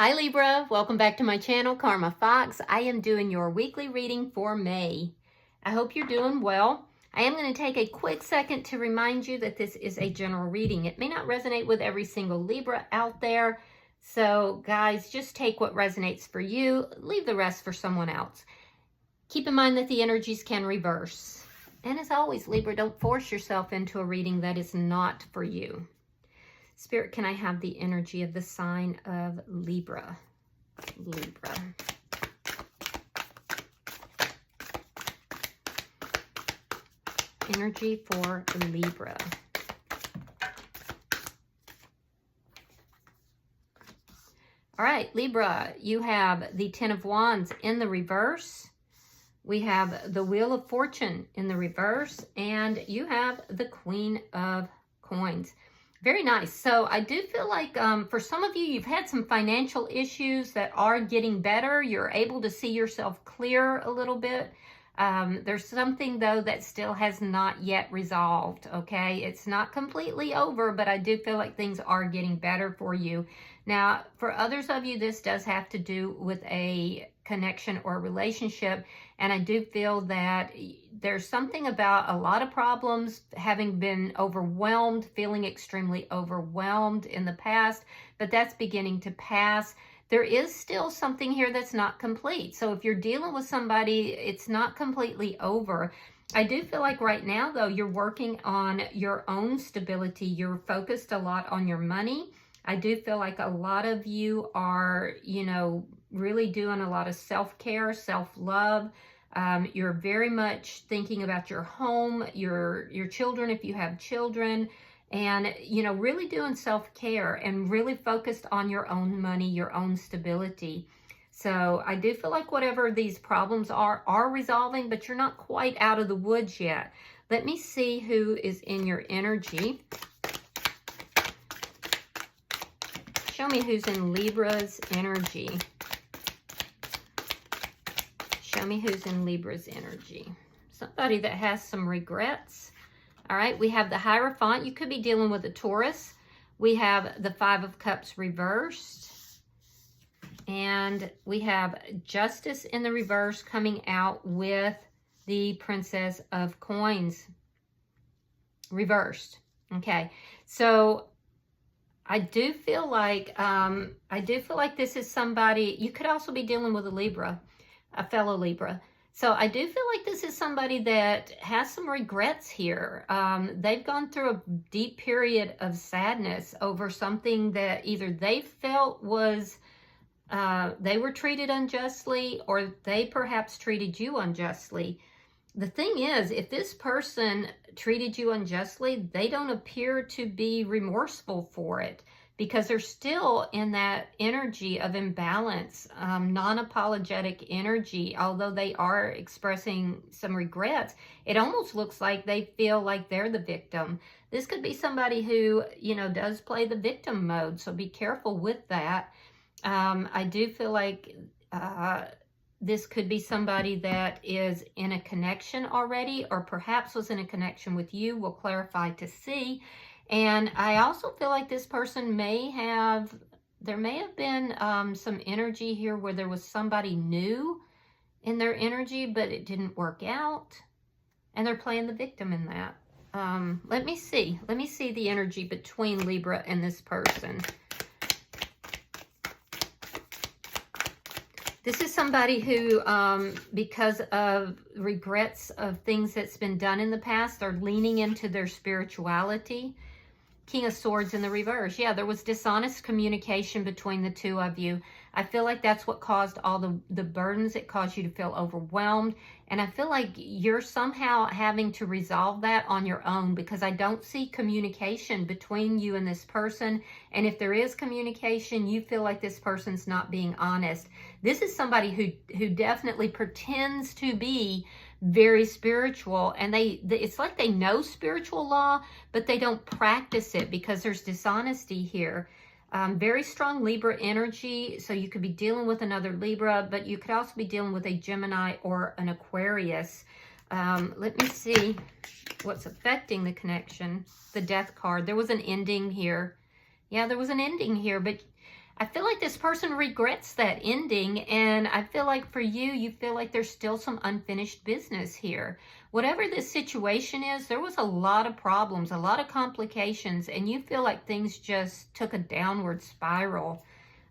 Hi Libra, welcome back to my channel, Karma Fox. I am doing your weekly reading for May. I hope you're doing well. I am going to take a quick second to remind you that this is a general reading. It may not resonate with every single Libra out there. So guys, just take what resonates for you, leave the rest for someone else. Keep in mind that the energies can reverse. And as always, Libra, don't force yourself into a reading that is not for you. Spirit, can I have the energy of the sign of Libra? Libra. Energy for Libra. All right, Libra, you have the Ten of Wands in the reverse. We have the Wheel of Fortune in the reverse, and you have the Queen of Coins. Very nice. So I do feel like for some of you, you've had some financial issues that are getting better. You're able to see yourself clear a little bit. There's something, though, that still has not yet resolved, okay? It's not completely over, but I do feel like things are getting better for you. Now, for others of you, this does have to do with a connection or relationship, and I do feel that there's something about a lot of problems, having been overwhelmed, feeling extremely overwhelmed in the past, but that's beginning to pass. There is still something here that's not complete. So if you're dealing with somebody, it's not completely over. I do feel like right now, though, you're working on your own stability. You're focused a lot on your money. I do feel like a lot of you are, really doing a lot of self-care, self-love. You're very much thinking about your home, your children, if you have children, and, really doing self-care and really focused on your own money, your own stability. So I do feel like whatever these problems are resolving, but you're not quite out of the woods yet. Let me see who is in your energy. Show me who's in Libra's energy. Show me who's in Libra's energy. Somebody that has some regrets. All right, we have the Hierophant. You could be dealing with a Taurus. We have the Five of Cups reversed. And we have Justice in the reverse coming out with the Princess of Coins reversed. Okay, so I do feel like this is somebody. You could also be dealing with a Libra, a fellow Libra. So I do feel like this is somebody that has some regrets here. They've gone through a deep period of sadness over something that either they felt was they were treated unjustly, or they perhaps treated you unjustly. The thing is, if this person treated you unjustly, they don't appear to be remorseful for it, because they're still in that energy of imbalance, non-apologetic energy. Although they are expressing some regrets, it almost looks like they feel like they're the victim. This could be somebody who, does play the victim mode, so be careful with that. I do feel like this could be somebody that is in a connection already, or perhaps was in a connection with you. We'll clarify to see. And I also feel like this person there may have been some energy here where there was somebody new in their energy, but it didn't work out. And they're playing the victim in that. Let me see the energy between Libra and this person. This is somebody who, because of regrets of things that's been done in the past, are leaning into their spirituality. King of Swords in the reverse. Yeah, there was dishonest communication between the two of you. I feel like that's what caused all the burdens. It caused you to feel overwhelmed. And I feel like you're somehow having to resolve that on your own, because I don't see communication between you and this person. And if there is communication, you feel like this person's not being honest. This is somebody who definitely pretends to be very spiritual, and it's like they know spiritual law, but they don't practice it because there's dishonesty here. Very strong Libra energy, so you could be dealing with another Libra, but you could also be dealing with a Gemini or an Aquarius. Let me see what's affecting the connection. The Death card. There was an ending here. Yeah, there was an ending here, but I feel like this person regrets that ending, and I feel like for you, you feel like there's still some unfinished business here. Whatever this situation is, there was a lot of problems, a lot of complications, and you feel like things just took a downward spiral,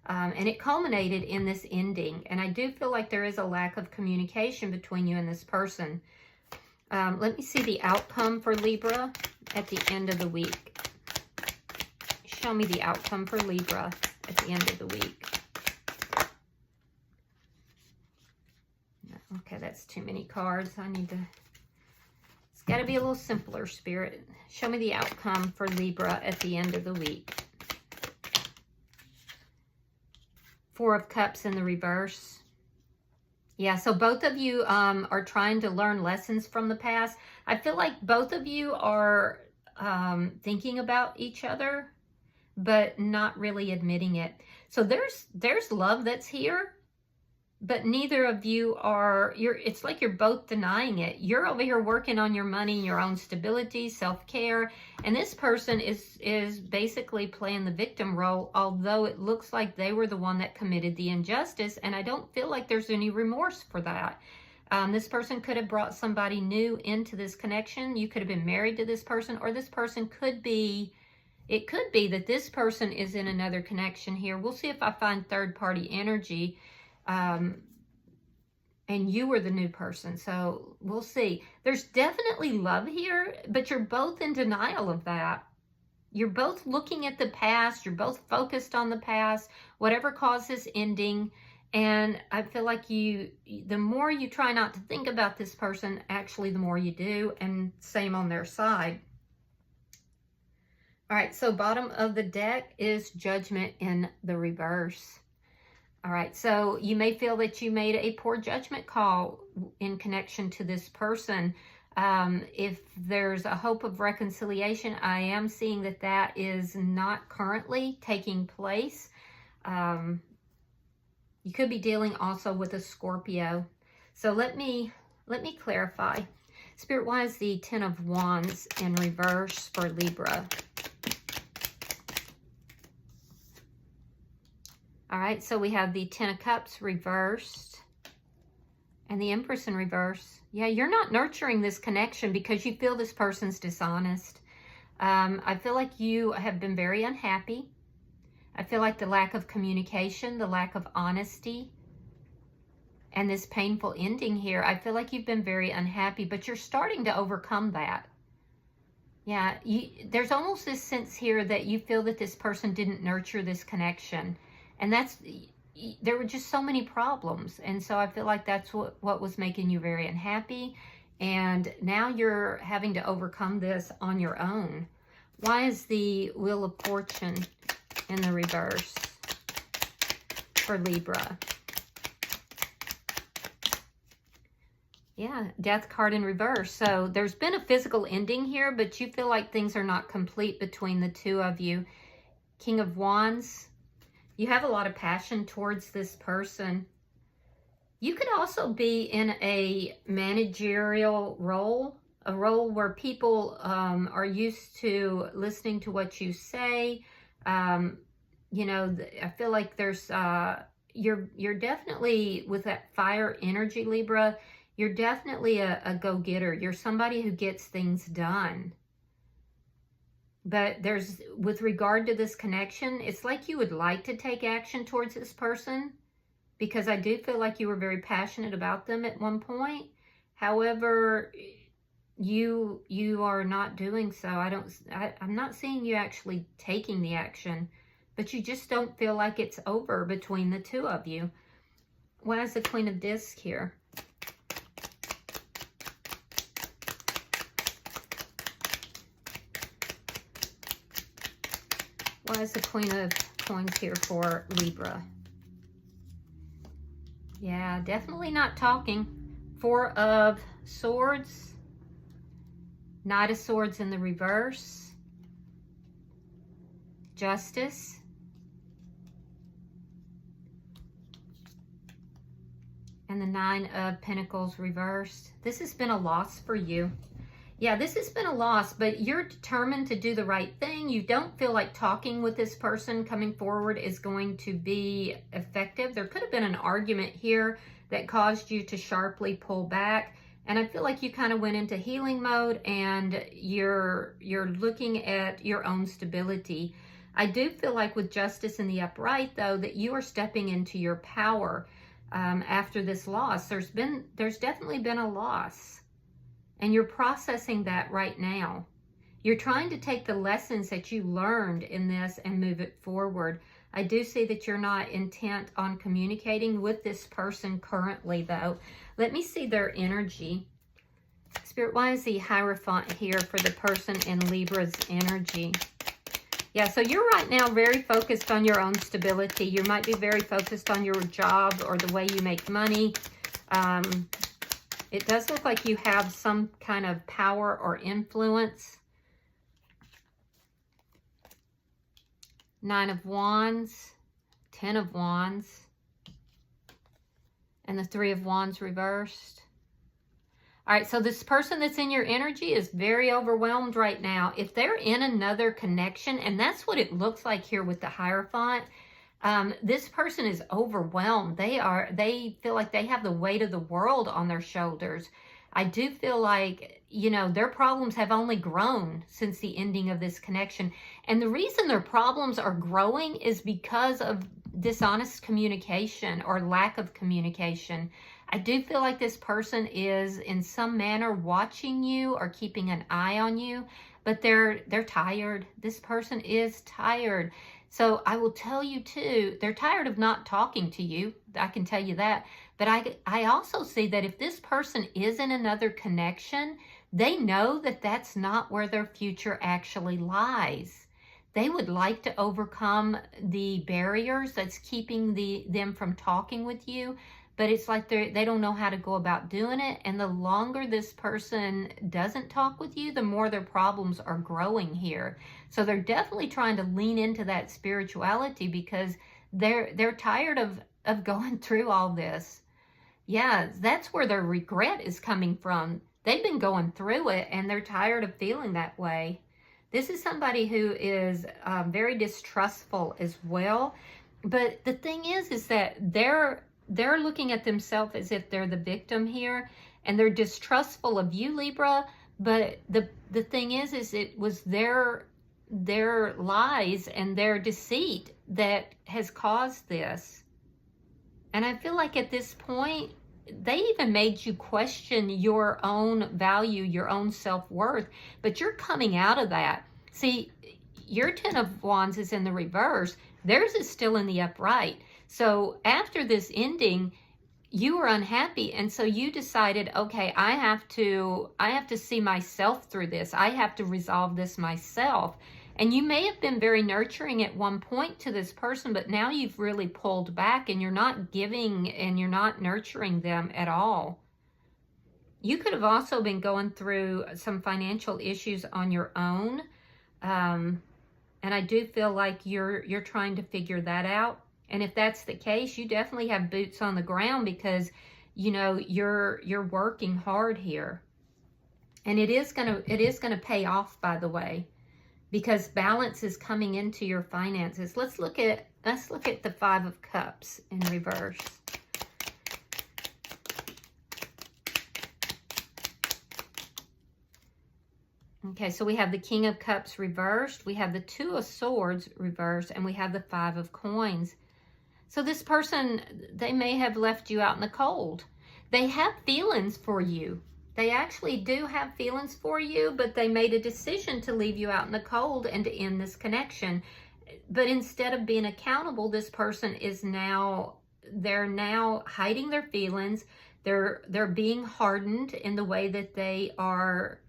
and it culminated in this ending. And I do feel like there is a lack of communication between you and this person. Let me see the outcome for Libra at the end of the week. Show me the outcome for Libra at the end of the week. Okay, that's too many cards. It's got to be a little simpler, Spirit. Show me the outcome for Libra at the end of the week. Four of Cups in the reverse. Yeah, so both of you are trying to learn lessons from the past. I feel like both of you are thinking about each other, but not really admitting it. So there's love that's here, but neither of you are, it's like you're both denying it. You're over here working on your money, your own stability, self-care, and this person is basically playing the victim role, although it looks like they were the one that committed the injustice, and I don't feel like there's any remorse for that. This person could have brought somebody new into this connection. You could have been married to this person, or this person could be, it could be that this person is in another connection here. We'll see if I find third-party energy. And you were the new person. So we'll see. There's definitely love here, but you're both in denial of that. You're both looking at the past. You're both focused on the past, whatever caused this ending. And I feel like the more you try not to think about this person, actually the more you do, and same on their side. All right, so bottom of the deck is Judgment in the reverse. All right, so you may feel that you made a poor judgment call in connection to this person. If there's a hope of reconciliation, I am seeing that that is not currently taking place. You could be dealing also with a Scorpio. So let me clarify. Spirit, why is the Ten of Wands in reverse for Libra? All right, so we have the Ten of Cups reversed and the Empress in reverse. Yeah, you're not nurturing this connection because you feel this person's dishonest. I feel like you have been very unhappy. I feel like the lack of communication, the lack of honesty, and this painful ending here, I feel like you've been very unhappy, but you're starting to overcome that. Yeah, there's almost this sense here that you feel that this person didn't nurture this connection. And there were just so many problems. And so I feel like that's what was making you very unhappy. And now you're having to overcome this on your own. Why is the Wheel of Fortune in the reverse for Libra? Yeah, Death card in reverse. So there's been a physical ending here, but you feel like things are not complete between the two of you. King of Wands. You have a lot of passion towards this person. You could also be in a managerial role, a role where people are used to listening to what you say. You know, I feel like there's, you're definitely, with that fire energy, Libra, you're definitely a go-getter. You're somebody who gets things done. But there's, with regard to this connection, it's like you would like to take action towards this person, because I do feel like you were very passionate about them at one point. However, you are not doing so. I'm not seeing you actually taking the action, but you just don't feel like it's over between the two of you. Why is the Queen of Discs here? Why is the Queen of Coins here for Libra? Yeah, definitely not talking. Four of Swords. Knight of Swords in the reverse. Justice. And the Nine of Pentacles reversed. This has been a loss for you. Yeah, this has been a loss, but you're determined to do the right thing. You don't feel like talking with this person coming forward is going to be effective. There could have been an argument here that caused you to sharply pull back. And I feel like you kind of went into healing mode and you're looking at your own stability. I do feel like with justice in the upright, though, that you are stepping into your power after this loss. There's definitely been a loss. And you're processing that right now. You're trying to take the lessons that you learned in this and move it forward. I do see that you're not intent on communicating with this person currently, though. Let me see their energy. Spirit, why is the Hierophant here for the person in Libra's energy? Yeah, so you're right now very focused on your own stability. You might be very focused on your job or the way you make money. It does look like you have some kind of power or influence. Nine of Wands, 10 of Wands, and the 3 of Wands reversed. All right, so this person that's in your energy is very overwhelmed right now. If they're in another connection, and that's what it looks like here with the Hierophant, this person is overwhelmed. They feel like they have the weight of the world on their shoulders. I do feel like, you know, their problems have only grown since the ending of this connection. And the reason their problems are growing is because of dishonest communication or lack of communication. I do feel like this person is in some manner watching you or keeping an eye on you, but they're tired. This person is tired. So I will tell you too, they're tired of not talking to you. I can tell you that. But I also see that if this person is in another connection, they know that that's not where their future actually lies. They would like to overcome the barriers that's keeping them from talking with you. But it's like they don't know how to go about doing it. And the longer this person doesn't talk with you, the more their problems are growing here. So they're definitely trying to lean into that spirituality because they're tired of going through all this. Yeah, that's where their regret is coming from. They've been going through it and they're tired of feeling that way. This is somebody who is very distrustful as well. But the thing is that they're looking at themselves as if they're the victim here, and they're distrustful of you, Libra. But the thing is it was their lies and their deceit that has caused this. And I feel like at this point, they even made you question your own value, your own self-worth, but you're coming out of that. See, your 10 of Wands is in the reverse. Theirs is still in the upright. So after this ending, you were unhappy. And so you decided, okay, I have to see myself through this. I have to resolve this myself. And you may have been very nurturing at one point to this person, but now you've really pulled back and you're not giving and you're not nurturing them at all. You could have also been going through some financial issues on your own. And I do feel like you're trying to figure that out. And if that's the case, you definitely have boots on the ground because, you know, you're working hard here. And it is gonna pay off, by the way, because balance is coming into your finances. Let's look at the 5 of Cups in reverse. Okay, so we have the King of Cups reversed, we have the 2 of Swords reversed, and we have the 5 of Coins. So this person, they may have left you out in the cold. They have feelings for you. They actually do have feelings for you, but they made a decision to leave you out in the cold and to end this connection. But instead of being accountable, this person is they're now hiding their feelings. They're being hardened in the way that they are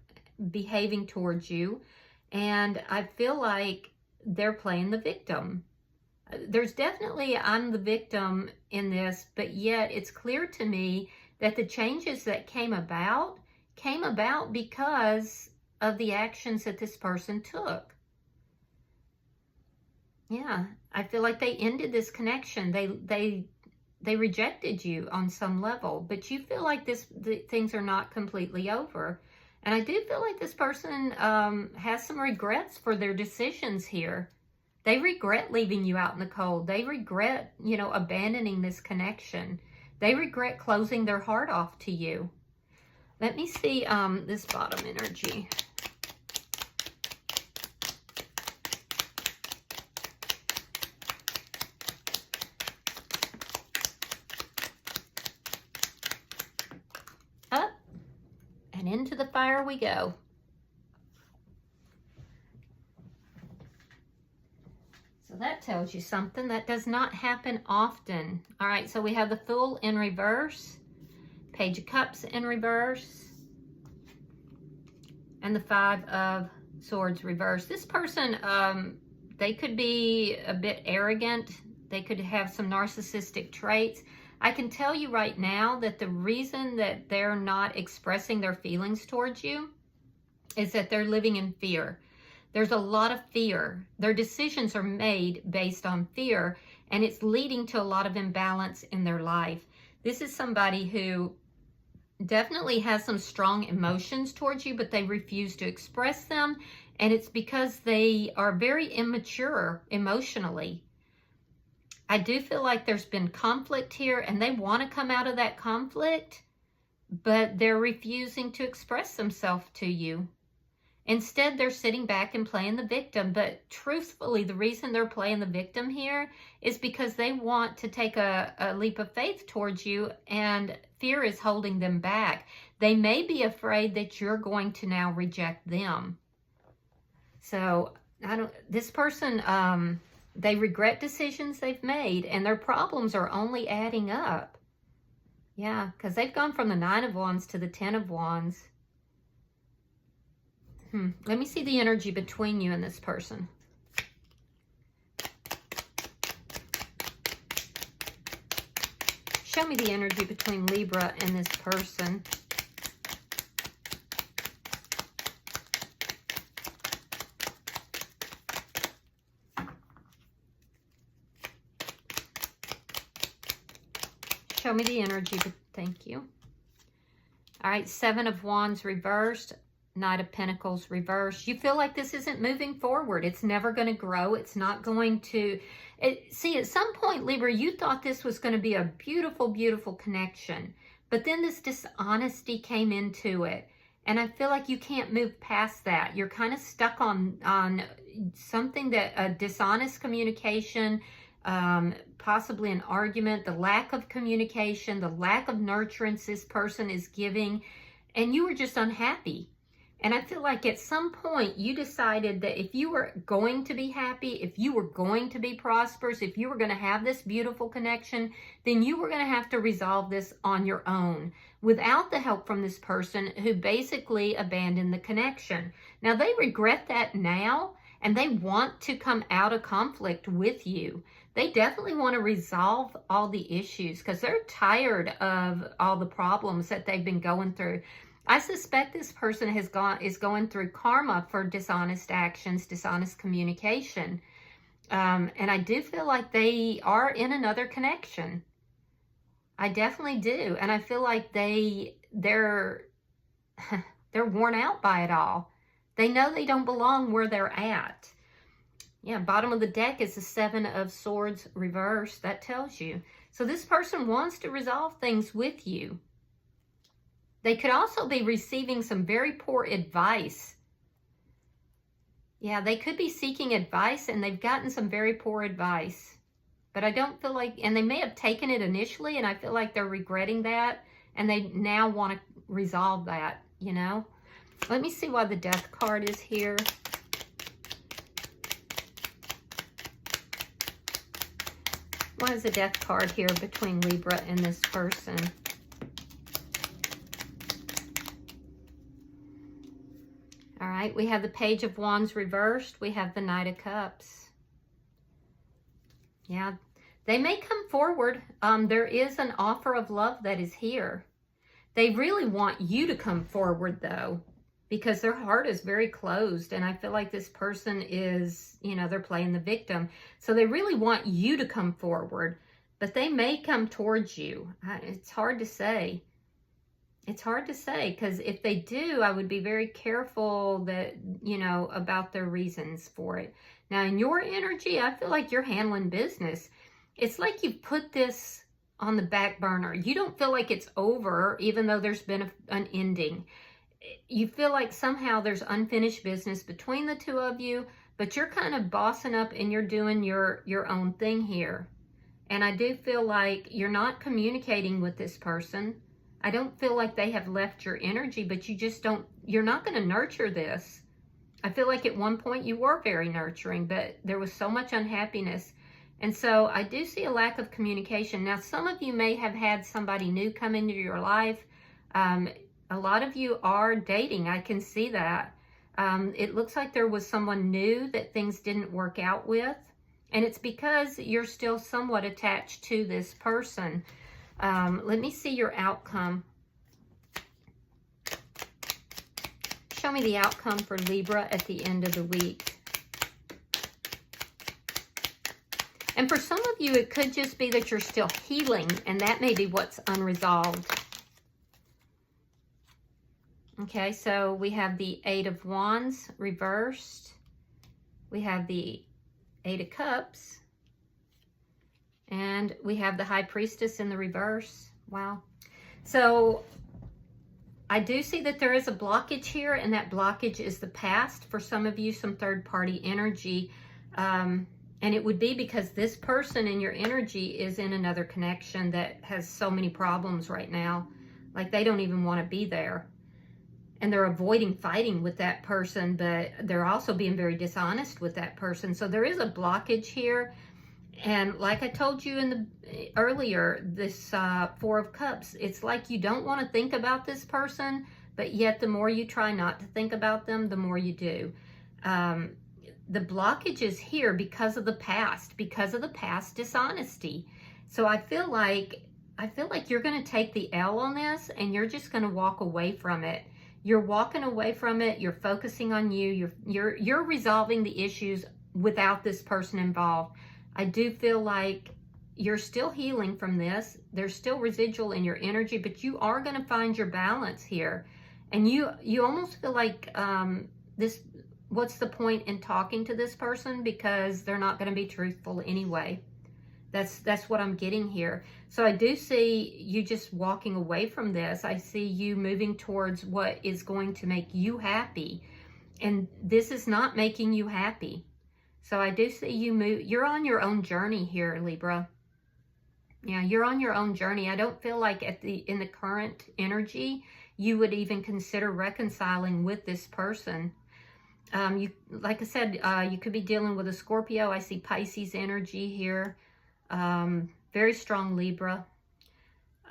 behaving towards you. And I feel like they're playing the victim. There's definitely I'm the victim in this, but yet it's clear to me that the changes that came about because of the actions that this person took. Yeah, I feel like they ended this connection. They rejected you on some level, but you feel like things are not completely over. And I do feel like this person has some regrets for their decisions here. They regret leaving you out in the cold. They regret, you know, abandoning this connection. They regret closing their heart off to you. Let me see this bottom energy. Up and into the fire we go. So that tells you something. That does not happen often. All right, so we have the Fool in reverse, Page of Cups in reverse, and the Five of Swords reverse. This person, they could be a bit arrogant. They could have some narcissistic traits. I can tell you right now that the reason that they're not expressing their feelings towards you is that they're living in fear. There's a lot of fear. Their decisions are made based on fear, and it's leading to a lot of imbalance in their life. This is somebody who definitely has some strong emotions towards you, but they refuse to express them, and it's because they are very immature emotionally. I do feel like there's been conflict here, and they want to come out of that conflict, but they're refusing to express themselves to you. Instead, they're sitting back and playing the victim. But truthfully, the reason they're playing the victim here is because they want to take a leap of faith towards you, and fear is holding them back. They may be afraid that you're going to now reject them. So, this person, they regret decisions they've made, and their problems are only adding up. Yeah, because they've gone from the Nine of Wands to the Ten of Wands. Let me see the energy between you and this person. Show me the energy between Libra and this person. Show me the energy. Thank you. All right, Seven of Wands reversed. Knight of Pentacles reversed. You feel like this isn't moving forward. It's never going to grow. It's not going to... See, at some point, Libra, you thought this was going to be a beautiful, beautiful connection. But then this dishonesty came into it. And I feel like you can't move past that. You're kind of stuck on something that... a dishonest communication, possibly an argument, the lack of communication, the lack of nurturance this person is giving. And you were just unhappy. And I feel like at some point you decided that if you were going to be happy, if you were going to be prosperous, if you were going to have this beautiful connection, then you were going to have to resolve this on your own without the help from this person who basically abandoned the connection. Now, they regret that now, and they want to come out of conflict with you. They definitely want to resolve all the issues because they're tired of all the problems that they've been going through. I suspect this person is going through karma for dishonest actions, dishonest communication. And I do feel like they are in another connection. I definitely do. And I feel like they're worn out by it all. They know they don't belong where they're at. Yeah, bottom of the deck is the Seven of Swords reversed. That tells you. So this person wants to resolve things with you. They could also be receiving some very poor advice. Yeah, they could be seeking advice and they've gotten some very poor advice. But I don't feel like, and they may have taken it initially and I feel like they're regretting that and they now want to resolve that, you know. Let me see why the Death card is here. Why is the Death card here between Libra and this person? All right, we have the Page of Wands reversed. We have the Knight of Cups. Yeah, they may come forward. There is an offer of love that is here. They really want you to come forward, though, because their heart is very closed. And I feel like this person is, you know, they're playing the victim. So they really want you to come forward, but they may come towards you. It's hard to say. It's hard to say, because if they do, I would be very careful that, you know, about their reasons for it. Now, in your energy, I feel like you're handling business. It's like you've put this on the back burner. You don't feel like it's over, even though there's been an ending. You feel like somehow there's unfinished business between the two of you, but you're kind of bossing up and you're doing your own thing here. And I do feel like you're not communicating with this person. I don't feel like they have left your energy, but you just don't, you're not going to nurture this. I feel like at one point you were very nurturing, but there was so much unhappiness. And so I do see a lack of communication. Now, some of you may have had somebody new come into your life. A lot of you are dating. I can see that. It looks like there was someone new that things didn't work out with. And it's because you're still somewhat attached to this person. Let me see your outcome. Show me the outcome for Libra at the end of the week. And for some of you, it could just be that you're still healing, and that may be what's unresolved. Okay, so we have the Eight of Wands reversed. We have the Eight of Cups. And we have the High Priestess in the reverse. Wow. So I do see that there is a blockage here, and that blockage is the past. For some of you, some third-party energy. And it would be because this person in your energy is in another connection that has so many problems right now. Like they don't even want to be there. And they're avoiding fighting with that person, but they're also being very dishonest with that person. So there is a blockage here. And like I told you earlier, this Four of Cups, it's like you don't want to think about this person, but yet the more you try not to think about them, the more you do. The blockage is here because of the past dishonesty. So I feel like you're going to take the L on this, and you're just going to walk away from it. You're walking away from it. You're focusing on you. You're resolving the issues without this person involved. I do feel like you're still healing from this. There's still residual in your energy, but you are going to find your balance here. And you almost feel like what's the point in talking to this person, because they're not going to be truthful anyway. That's what I'm getting here. So I do see you just walking away from this. I see you moving towards what is going to make you happy. And this is not making you happy. So I do see you move. You're on your own journey here, Libra. Yeah, you're on your own journey. I don't feel like in the current energy, you would even consider reconciling with this person. Like I said, you could be dealing with a Scorpio. I see Pisces energy here. Very strong Libra.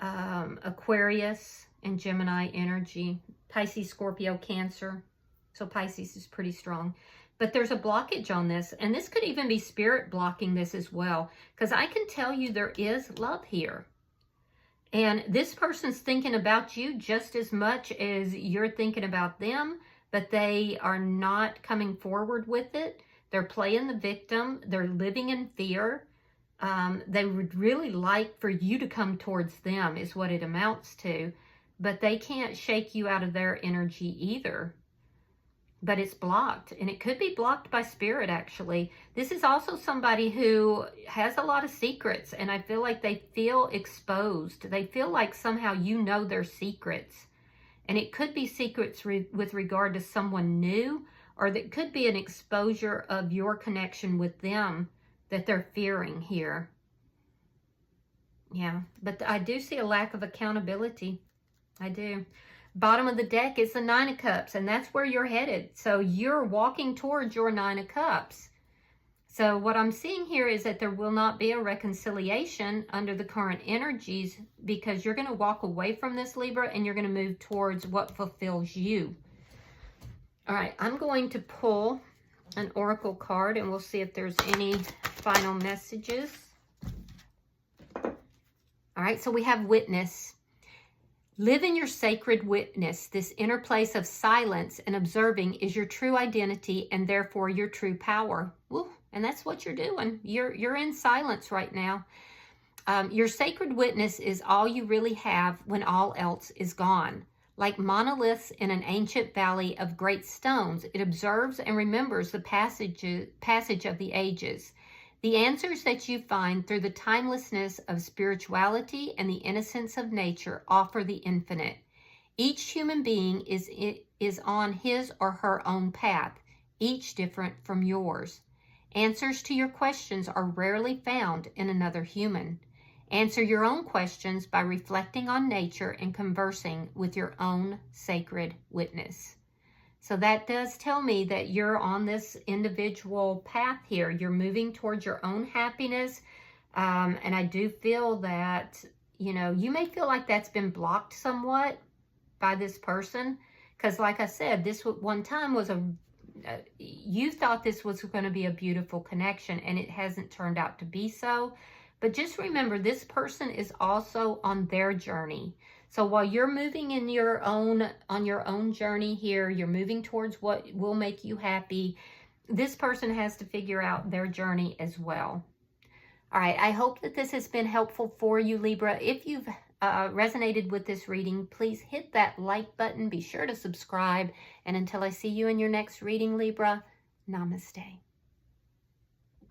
Aquarius and Gemini energy. Pisces, Scorpio, Cancer. So Pisces is pretty strong. But there's a blockage on this, and this could even be spirit blocking this as well, because I can tell you there is love here. And this person's thinking about you just as much as you're thinking about them, but they are not coming forward with it. They're playing the victim. They're living in fear. They would really like for you to come towards them is what it amounts to, but they can't shake you out of their energy either. But it's blocked, and it could be blocked by spirit, actually. This is also somebody who has a lot of secrets, and I feel like they feel exposed. They feel like somehow you know their secrets. And it could be secrets with regard to someone new, or that could be an exposure of your connection with them that they're fearing here. Yeah, but I do see a lack of accountability. I do. Bottom of the deck is the Nine of Cups, and that's where you're headed. So you're walking towards your Nine of Cups. So what I'm seeing here is that there will not be a reconciliation under the current energies, because you're going to walk away from this, Libra, and you're going to move towards what fulfills you. All right, I'm going to pull an oracle card, and we'll see if there's any final messages. All right, so we have Witness. Live in your sacred witness. This inner place of silence and observing is your true identity, and therefore your true power. Woo, and that's what you're doing. You're in silence right now. Your sacred witness is all you really have when all else is gone. Like monoliths in an ancient valley of great stones, it observes and remembers the passage of the ages. The answers that you find through the timelessness of spirituality and the innocence of nature offer the infinite. Each human being is on his or her own path, each different from yours. Answers to your questions are rarely found in another human. Answer your own questions by reflecting on nature and conversing with your own sacred witness. So that does tell me that you're on this individual path here. You're moving towards your own happiness. And I do feel that, you know, you may feel like that's been blocked somewhat by this person. Because like I said, this one time was you thought this was going to be a beautiful connection, and it hasn't turned out to be so. But just remember, this person is also on their journey. So while you're moving on your own journey here, you're moving towards what will make you happy, this person has to figure out their journey as well. All right, I hope that this has been helpful for you, Libra. If you've resonated with this reading, please hit that like button. Be sure to subscribe. And until I see you in your next reading, Libra, namaste.